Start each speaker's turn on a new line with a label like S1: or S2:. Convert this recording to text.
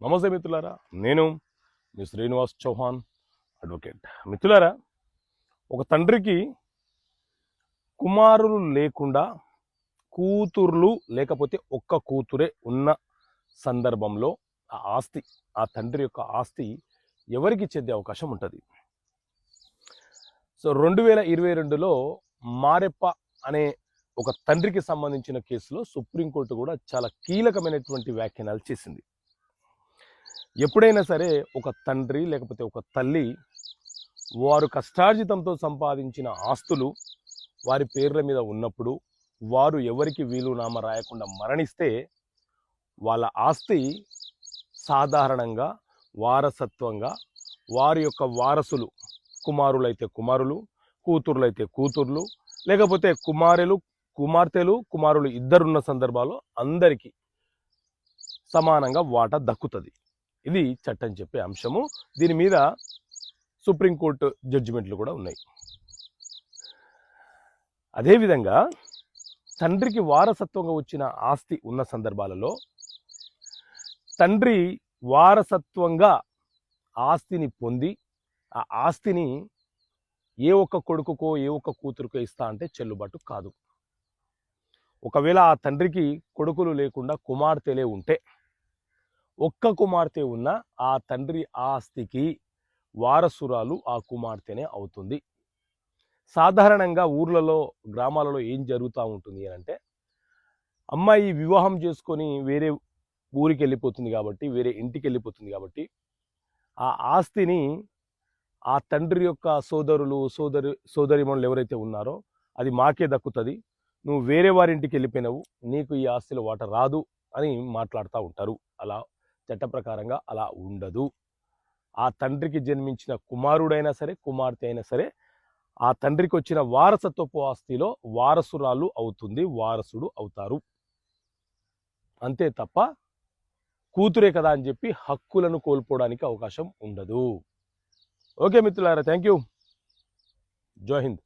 S1: నమస్తే మిత్రులారా, నేను మీ శ్రీనివాస్ చౌహాన్ అడ్వకేట్. మిత్రులారా, ఒక తండ్రికి కుమారులు లేకుండా కూతుర్లు లేకపోతే ఒక్క కూతురే ఉన్న సందర్భంలో ఆ తండ్రి యొక్క ఆస్తి ఎవరికి చెందే అవకాశం ఉంటుంది. సో 2022లో మారెప్ప అనే ఒక తండ్రికి సంబంధించిన కేసులో సుప్రీంకోర్టు కూడా చాలా కీలకమైనటువంటి వ్యాఖ్యానాలు చేసింది. ఎప్పుడైనా సరే ఒక తండ్రి లేకపోతే ఒక తల్లి వారు కష్టార్జితంతో సంపాదించిన ఆస్తులు వారి పేర్ల మీద ఉన్నప్పుడు వారు ఎవరికి వీలునామా రాయకుండా మరణిస్తే వాళ్ళ ఆస్తి సాధారణంగా వారసత్వంగా వారి యొక్క వారసులు, కుమారులైతే కుమారులు, కూతుర్లైతే కూతుర్లు, లేకపోతే కుమార్తెలు కుమారులు ఇద్దరున్న సందర్భాల్లో అందరికీ సమానంగా వాటా దక్కుతుంది. ఇది చట్టం చెప్పే అంశము. దీని మీద సుప్రీంకోర్టు జడ్జిమెంట్లు కూడా ఉన్నాయి. అదేవిధంగా తండ్రికి వారసత్వంగా వచ్చిన ఆస్తి ఉన్న సందర్భాలలో తండ్రి వారసత్వంగా ఆస్తిని పొంది ఆ ఆస్తిని ఏ ఒక్క కొడుకుకో ఏ ఒక్క కూతురుకో ఇస్తా అంటే చెల్లుబాటు కాదు. ఒకవేళ ఆ తండ్రికి కొడుకులు లేకుండా కుమార్తెలే ఉంటే, ఒక్క కుమార్తె ఉన్న ఆ తండ్రి ఆస్తికి వారసురాలు ఆ కుమార్తెనే అవుతుంది. సాధారణంగా ఊర్లలో గ్రామాలలో ఏం జరుగుతూ ఉంటుంది అంటే, అమ్మాయి వివాహం చేసుకొని వేరే ఊరికి వెళ్ళిపోతుంది కాబట్టి, వేరే ఇంటికి వెళ్ళిపోతుంది కాబట్టి ఆ ఆస్తిని ఆ తండ్రి యొక్క సోదరిమణులు ఎవరైతే ఉన్నారో అది మాకే దక్కుతుంది, నువ్వు వేరే వారి ఇంటికి వెళ్ళిపోయినావు, నీకు ఈ ఆస్తిలో వాటా రాదు అని మాట్లాడుతూ ఉంటారు. అలా చట్ట ప్రకారంగా అలా ఉండదు. ఆ తండ్రికి జన్మించిన కుమారుడైనా సరే కుమార్తె అయినా సరే ఆ తండ్రికి వచ్చిన వారసత్వపు ఆస్తిలో వారసురాలు అవుతుంది, వారసుడు అవుతారు. అంతే తప్ప కూతురే కదా అని చెప్పి హక్కులను కోల్పోవడానికి అవకాశం ఉండదు. ఓకే మిత్రులారా, థ్యాంక్ యూ. జై హింద్.